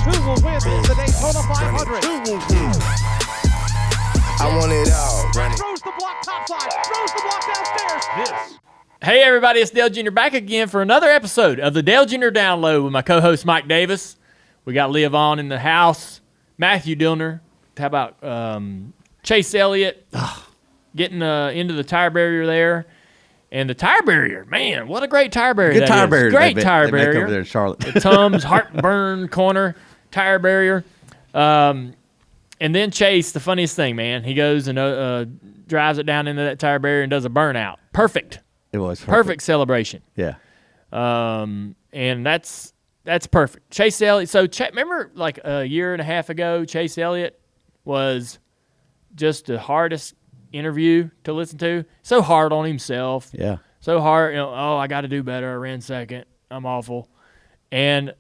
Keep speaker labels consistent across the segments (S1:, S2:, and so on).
S1: Who will win the Daytona 500? Who will win?
S2: I want it all.
S1: Throws the block topside. Throws the block downstairs. This.
S3: Hey everybody, it's Dale Jr. back again for another episode of the Dale Jr. Download with my co-host Mike Davis. We got Leah Vaughn in the house, Matthew Dillner. How about Chase Elliott getting into the tire barrier there? And the tire barrier, man, what a great tire barrier
S4: Good
S3: that
S4: tire
S3: is.
S4: barrier.
S3: Great
S4: they
S3: tire
S4: make
S3: barrier.
S4: over there in Charlotte.
S3: The Tums Heartburn Corner tire barrier. And then Chase, the funniest thing, man, he goes and drives it down into that tire barrier and does a burnout. Perfect.
S4: It was
S3: Perfect celebration.
S4: Yeah.
S3: And that's perfect. Chase Elliott. So remember, like a year and a half ago, Chase Elliott was just the hardest interview to listen to. So hard on himself.
S4: Yeah.
S3: So hard. I got to do better. I ran second. I'm awful. And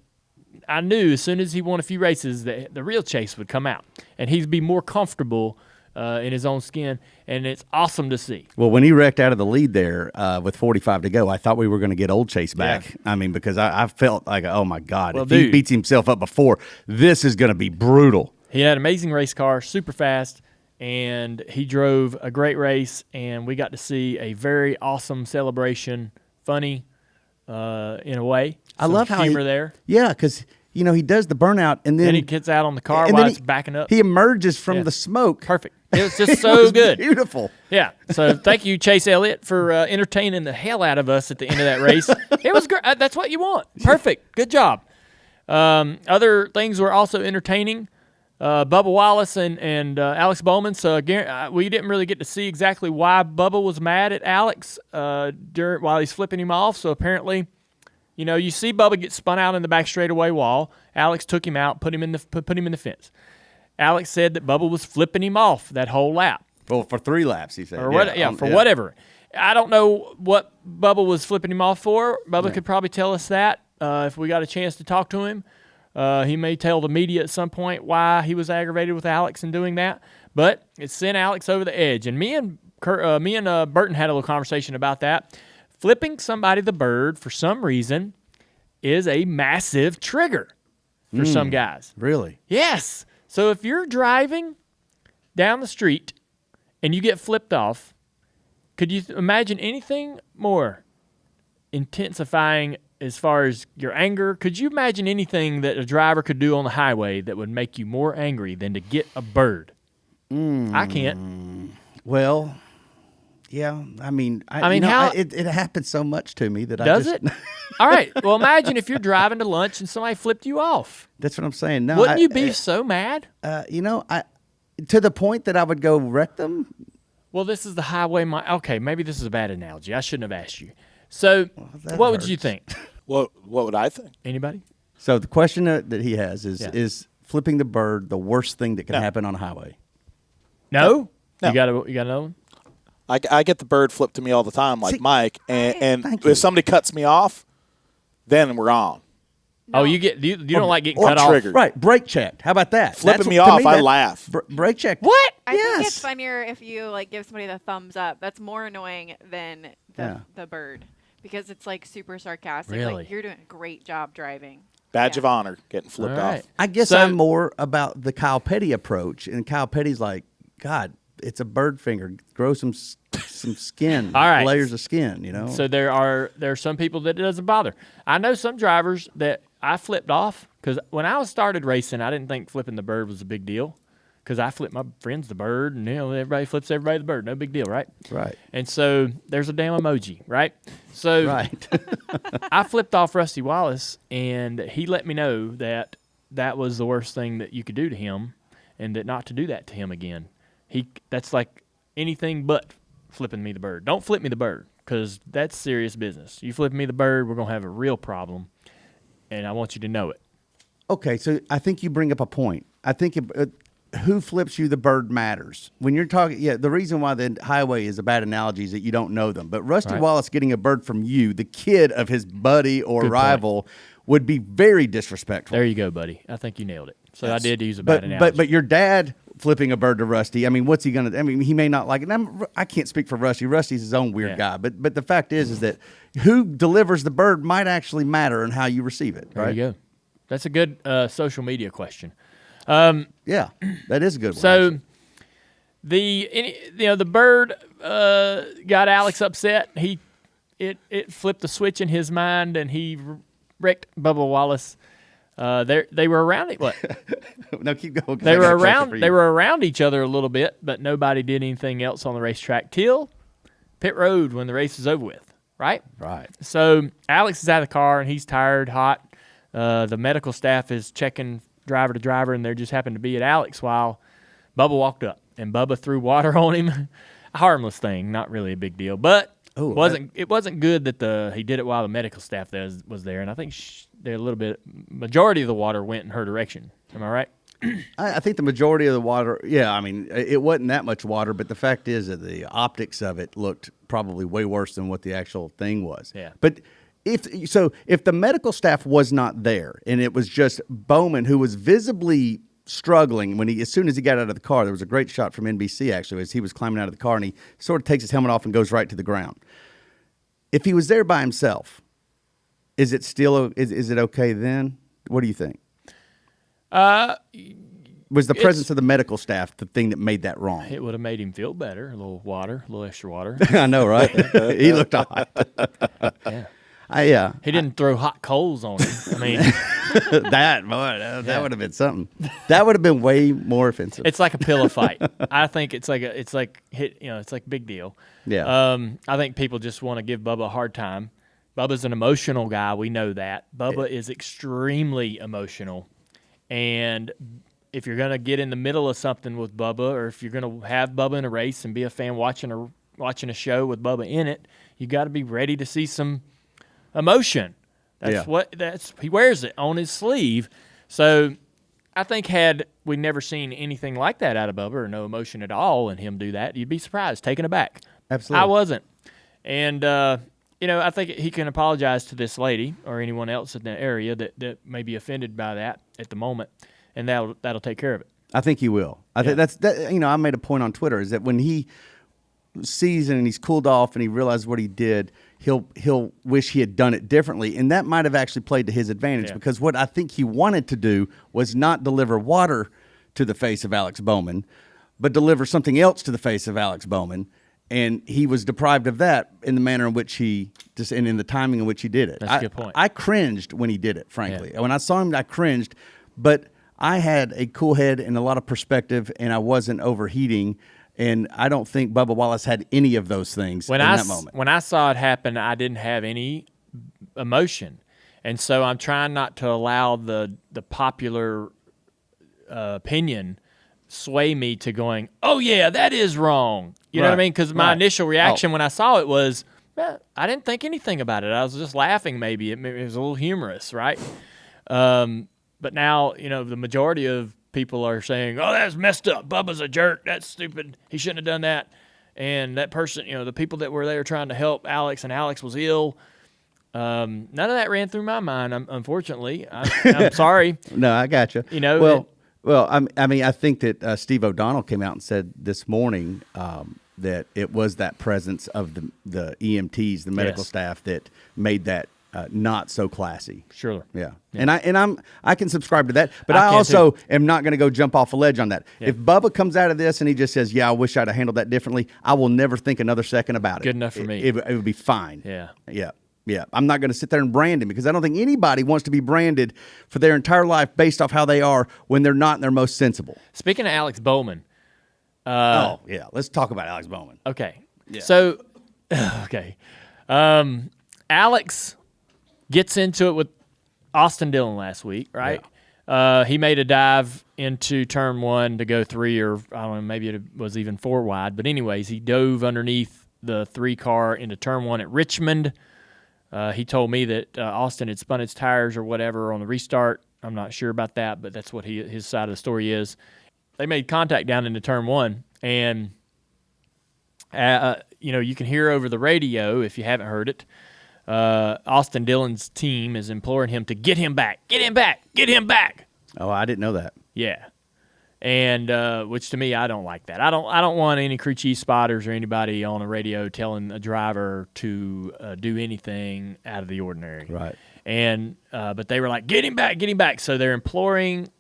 S3: I knew as soon as he won a few races that the real Chase would come out, and he'd be more comfortable in his own skin, and it's awesome to see.
S4: Well, when he wrecked out of the lead there with 45 to go, I thought we were going to get old Chase back. Yeah. I mean, because I felt like, oh, my God, if he beats himself up before, this is going to be brutal.
S3: He had an amazing race car, super fast, and he drove a great race, and we got to see a very awesome celebration, funny in a way.
S4: I love how
S3: humor there.
S4: Yeah, because he does the burnout, and then
S3: he gets out on the car while it's backing up.
S4: He emerges from the smoke.
S3: Perfect. It was just so good.
S4: Beautiful.
S3: Yeah. So thank you, Chase Elliott, for entertaining the hell out of us at the end of that race. It was great. That's what you want. Perfect. Good job. Other things were also entertaining. Bubba Wallace and Alex Bowman. So we didn't really get to see exactly why Bubba was mad at Alex while he's flipping him off. So apparently, you see Bubba get spun out in the back straightaway wall. Alex took him out, put him in the fence. Alex said that Bubba was flipping him off that whole lap.
S4: Well, for 3 laps, he said.
S3: Whatever. I don't know what Bubba was flipping him off for. Bubba could probably tell us that if we got a chance to talk to him. He may tell the media at some point why he was aggravated with Alex in doing that. But it sent Alex over the edge. And me and Burton had a little conversation about that. Flipping somebody the bird for some reason is a massive trigger for some guys.
S4: Really?
S3: Yes. So if you're driving down the street and you get flipped off, could you imagine anything more intensifying as far as your anger? Could you imagine anything that a driver could do on the highway that would make you more angry than to get a bird? I can't.
S4: Well, yeah. It happens so much to me that
S3: Does it? All right. Well, imagine if you're driving to lunch and somebody flipped you off.
S4: That's what I'm saying. No,
S3: Wouldn't you be so mad?
S4: To the point that I would go wreck them.
S3: Well, this is the highway. Okay, maybe this is a bad analogy. I shouldn't have asked you. So, what would you think?
S5: What would I think?
S3: Anybody?
S4: So the question that he has is flipping the bird the worst thing that can happen on a highway?
S3: No.
S5: No.
S3: You got another one?
S5: I get the bird flipped to me all the time, like Mike, and
S4: Thank you.
S5: if somebody cuts me off, then we're on.
S3: No. Oh, you don't like getting cut
S5: triggered.
S3: off?
S4: Right, brake checked. How about that?
S5: Flipping me off, I laugh.
S4: Brake checked.
S3: What?
S6: I think it's funnier if you give somebody the thumbs up. That's more annoying than the bird because it's super sarcastic.
S3: Really?
S6: Like you're doing a great job driving.
S5: Badge of honor, getting flipped off.
S4: I guess I'm more about the Kyle Petty approach, and Kyle Petty's like, God, it's a bird finger. Grow some skin,
S3: all right.
S4: Layers of skin,
S3: So there are some people that it doesn't bother. I know some drivers that I flipped off because when I started racing, I didn't think flipping the bird was a big deal because I flipped my friends the bird, and everybody flips everybody the bird. No big deal, right?
S4: Right.
S3: And so there's a damn emoji, right? So
S4: right.
S3: I flipped off Rusty Wallace, and he let me know that was the worst thing that you could do to him, and that not to do that to him again. That's like anything but flipping me the bird. Don't flip me the bird because that's serious business. You flip me the bird, we're going to have a real problem, and I want you to know it.
S4: Okay, so I think you bring up a point. I think who flips you the bird matters. When you're talking, the reason why the highway is a bad analogy is that you don't know them. But Rusty Wallace getting a bird from you, the kid of his buddy or rival, would be very disrespectful.
S3: There you go, buddy. I think you nailed it. So yes. I did use a bad analogy.
S4: But your dad flipping a bird to Rusty, I mean, what's he going to – I mean, he may not like it. And I can't speak for Rusty. Rusty's his own weird guy. But the fact is that who delivers the bird might actually matter in how you receive it, right?
S3: There you go. That's a good social media question.
S4: Yeah, that is a good one.
S3: So
S4: actually.
S3: the bird got Alex upset. It flipped the switch in his mind, and he wrecked Bubba Wallace. They were around it. What?
S4: No, keep going. 'cause
S3: They
S4: I got
S3: were
S4: a question
S3: around.
S4: for you.
S3: They were around each other a little bit, but nobody did anything else on the racetrack till pit road when the race was over with. Right.
S4: Right.
S3: So Alex is out of the car and he's tired, hot. The medical staff is checking driver to driver, and there just happened to be at Alex while Bubba walked up, and Bubba threw water on him. A harmless thing, not really a big deal, but it wasn't good that he did it while the medical staff was there, and I think majority of the water went in her direction. Am I right?
S4: I think the majority of the water, yeah, I mean, it wasn't that much water, but the fact is that the optics of it looked probably way worse than what the actual thing was.
S3: Yeah.
S4: But if the medical staff was not there and it was just Bowman who was visibly struggling as soon as he got out of the car, there was a great shot from NBC actually as he was climbing out of the car and he sort of takes his helmet off and goes right to the ground. If he was there by himself, is it okay then? What do you think? Was the presence of the medical staff the thing that made that wrong?
S3: It would have made him feel better. A little extra water.
S4: I know, right? He looked hot.
S3: Yeah. He didn't throw hot coals on him. I mean,
S4: that would have been something. That would have been way more offensive.
S3: it's like a pillow fight. I think it's like a big deal.
S4: Yeah.
S3: I think people just want to give Bubba a hard time. Bubba's an emotional guy. We know that. Bubba is extremely emotional. And if you're going to get in the middle of something with Bubba, or if you're going to have Bubba in a race and be a fan watching a show with Bubba in it, you got to be ready to see some emotion. He wears it on his sleeve. So I think had we never seen anything like that out of Bubba, or no emotion at all, and him do that, you'd be surprised, taken aback.
S4: Absolutely.
S3: I wasn't. And I think he can apologize to this lady or anyone else in the area that may be offended by that at the moment, and that'll take care of it.
S4: I think he will. I think that's that. I made a point on Twitter is that when he sees it and he's cooled off and he realizes what he did, he'll wish he had done it differently, and that might have actually played to his advantage because what I think he wanted to do was not deliver water to the face of Alex Bowman, but deliver something else to the face of Alex Bowman. And he was deprived of that in the manner in which and in the timing in which he did it.
S3: That's a good point.
S4: I cringed when he did it, frankly. When I saw him, I cringed. But I had a cool head and a lot of perspective, and I wasn't overheating. And I don't think Bubba Wallace had any of those things in that moment.
S3: When I saw it happen, I didn't have any emotion. And so I'm trying not to allow the popular opinion sway me to going, oh, yeah, that is wrong. You know what I mean? Because my initial reaction when I saw it was, I didn't think anything about it. I was just laughing maybe. It was a little humorous, right? But now, the majority of people are saying, oh, that's messed up. Bubba's a jerk. That's stupid. He shouldn't have done that. And that person, the people that were there trying to help Alex, and Alex was ill, none of that ran through my mind, unfortunately. I'm sorry.
S4: No, I got you. Well, I think that Steve O'Donnell came out and said this morning that it was that presence of the EMTs, the medical staff, that made that not so classy.
S3: Sure.
S4: Yeah. And I can subscribe to that, but I also am not going to go jump off a ledge on that. Yeah. If Bubba comes out of this and he just says, "Yeah, I wish I'd have handled that differently," I will never think another second about it.
S3: Good enough for me.
S4: It would be fine.
S3: Yeah.
S4: Yeah. Yeah, I'm not going to sit there and brand him because I don't think anybody wants to be branded for their entire life based off how they are when they're not in their most sensible.
S3: Speaking of Alex Bowman.
S4: Let's talk about Alex Bowman.
S3: Okay. Yeah. So, okay. Alex gets into it with Austin Dillon last week, right? Yeah. He made a dive into turn one to go 3, or I don't know, maybe it was even 4 wide. But anyways, he dove underneath the 3 car into turn 1 at Richmond. He told me that Austin had spun its tires or whatever on the restart. I'm not sure about that, but that's what his side of the story is. They made contact down into turn 1, and you can hear over the radio, if you haven't heard it, Austin Dillon's team is imploring him to get him back, get him back, get him back.
S4: Oh, I didn't know that.
S3: Yeah. And which to me, I don't like that. I don't want any crew chief spotters or anybody on the radio telling a driver to do anything out of the ordinary.
S4: Right.
S3: And but they were like, get him back. So they're imploring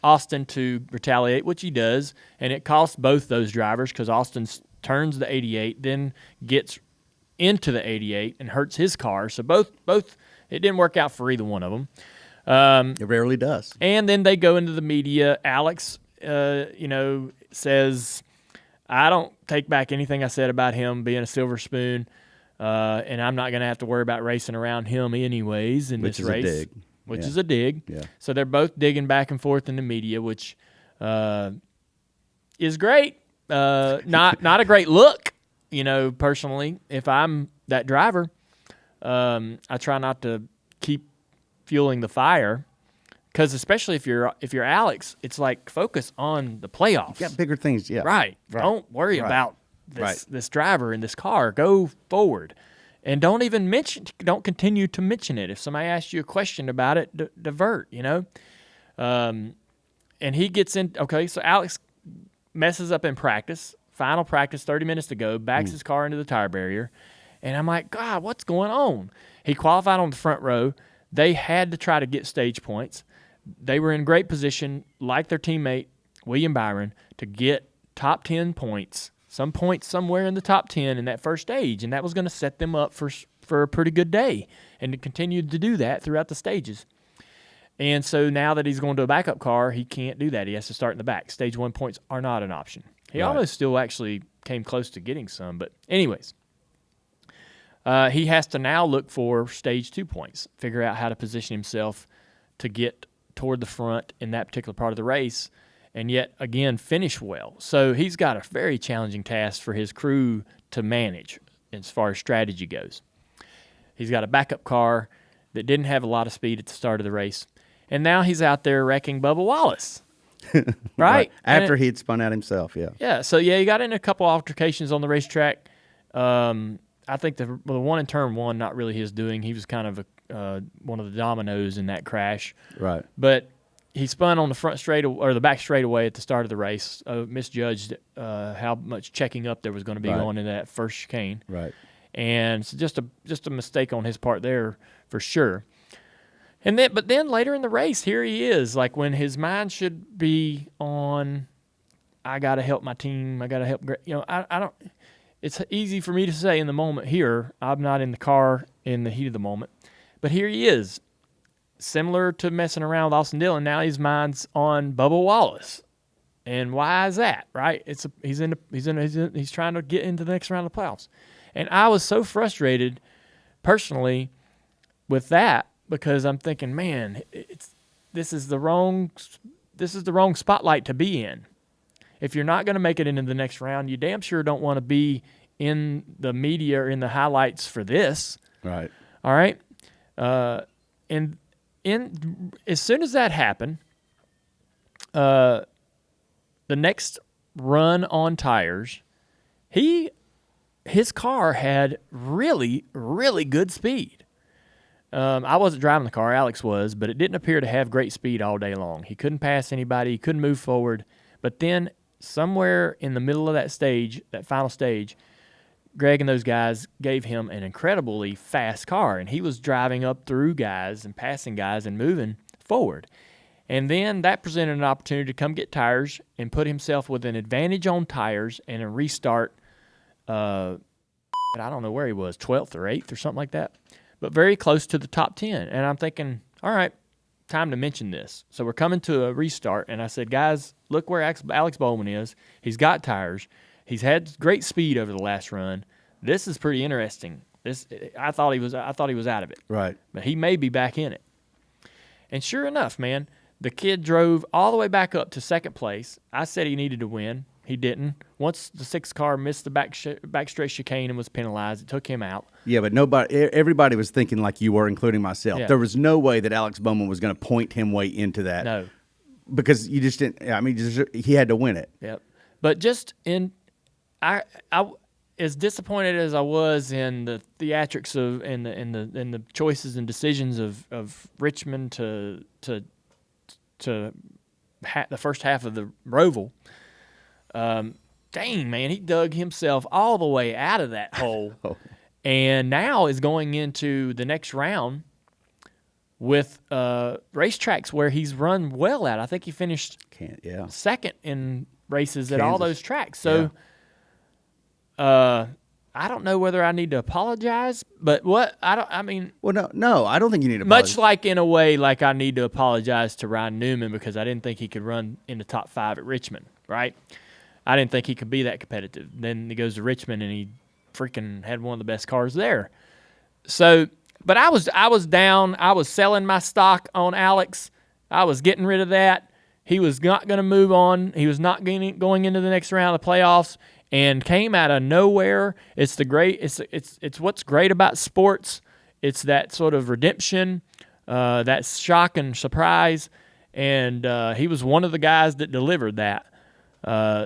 S3: Austin to retaliate, which he does, and it costs both those drivers because Austin turns the 88, then gets into the 88 and hurts his car. So both it didn't work out for either one of them.
S4: It rarely does.
S3: And then they go into the media. Alex, says, I don't take back anything I said about him being a silver spoon, and I'm not going to have to worry about racing around him anyways in this race. Which is a dig.
S4: Yeah.
S3: So they're both digging back and forth in the media, which is great. Not a great look, personally. If I'm that driver, I try not to keep fueling the fire, because especially if you're Alex, it's like focus on the playoffs.
S4: You got bigger things, yeah.
S3: Right. Don't worry about this driver in this car. Go forward, and don't continue to mention it. If somebody asks you a question about it, divert. And he gets in. Okay, so Alex messes up in practice. Final practice, 30 minutes to go. Backs his car into the tire barrier, and I'm like, God, what's going on? He qualified on the front row. They had to try to get stage points. They were in great position, like their teammate, William Byron, to get top 10 points, some points somewhere in the top 10 in that first stage, and that was going to set them up for a pretty good day, and to continue to do that throughout the stages. And so now that he's going to a backup car, he can't do that. He has to start in the back. Stage 1 points are not an option. He almost still actually came close to getting some, but anyways. He has to now look for stage 2 points, figure out how to position himself to get toward the front in that particular part of the race, and yet, again, finish well. So he's got a very challenging task for his crew to manage as far as strategy goes. He's got a backup car that didn't have a lot of speed at the start of the race, and now he's out there wrecking Bubba Wallace. Right?
S4: After he had spun out himself, yeah.
S3: Yeah, so he got in a couple altercations on the racetrack. I think the one in turn one, not really his doing. He was kind of one of the dominoes in that crash.
S4: Right.
S3: But he spun on the front straight or the back straightaway at the start of the race. Misjudged how much checking up there was going to be going into that first chicane.
S4: Right.
S3: And it's just a mistake on his part there for sure. But then later in the race, here he is, like when his mind should be on, I got to help my team. I got to help. I don't. It's easy for me to say in the moment here. I'm not in the car in the heat of the moment. But here he is, similar to messing around with Austin Dillon. Now his mind's on Bubba Wallace. And why is that, right? He's trying to get into the next round of the playoffs. And I was so frustrated personally with that because I'm thinking, man, this is the wrong spotlight to be in. If you're not going to make it into the next round, you damn sure don't want to be in the media or in the highlights for this.
S4: Right.
S3: All right. And as soon as that happened, the next run on tires, his car had really, really good speed. I wasn't driving the car, Alex was, but it didn't appear to have great speed all day long. He couldn't pass anybody, he couldn't move forward. But then somewhere in the middle of that stage, that final stage, Greg and those guys gave him an incredibly fast car, and he was driving up through guys and passing guys and moving forward. And then that presented an opportunity to come get tires and put himself with an advantage on tires and a restart. I don't know where he was, 12th or 8th or something like that, but very close to the top 10. And I'm thinking, all right, time to mention this. So we're coming to a restart, and I said, guys, look where Alex Bowman is. He's got tires. He's had great speed over the last run. This is pretty interesting. I thought he was out of it.
S4: Right.
S3: But he may be back in it. And sure enough, man, the kid drove all the way back up to second place. I said he needed to win. He didn't. Once the 6th car missed the back straight chicane and was penalized, it took him out.
S4: Yeah, but everybody was thinking like you were, including myself.
S3: Yeah.
S4: There was no way that Alex Bowman was going to point him way into that.
S3: No.
S4: Because you just didn't. I mean, he had to win it.
S3: Yep. But just I as disappointed as I was in the theatrics of and the choices and decisions of Richmond to the first half of the Roval. Dang, man, he dug himself all the way out of that hole, and now is going into the next round with racetracks where he's run well at. I think he finished second in races at all those tracks. So I don't know whether I need to apologize, but
S4: Well, no, I don't think you need to apologize.
S3: Much like in a way, like I need to apologize to Ryan Newman because I didn't think he could run in the top 5 at Richmond, right? I didn't think he could be that competitive. Then he goes to Richmond and he freaking had one of the best cars there. So, but I was down. I was selling my stock on Alex. I was getting rid of that. He was not going to move on. He was not going into the next round of the playoffs, and came out of nowhere. It's what's great about sports. It's that sort of redemption, that shock and surprise, and he was one of the guys that delivered that.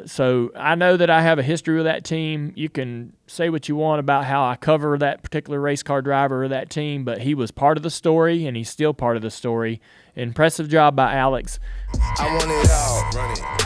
S3: So I know that I have a history with that team. You can say what you want about how I cover that particular race car driver or that team, but he was part of the story, and he's still part of the story. Impressive job by Alex.
S2: I want it all.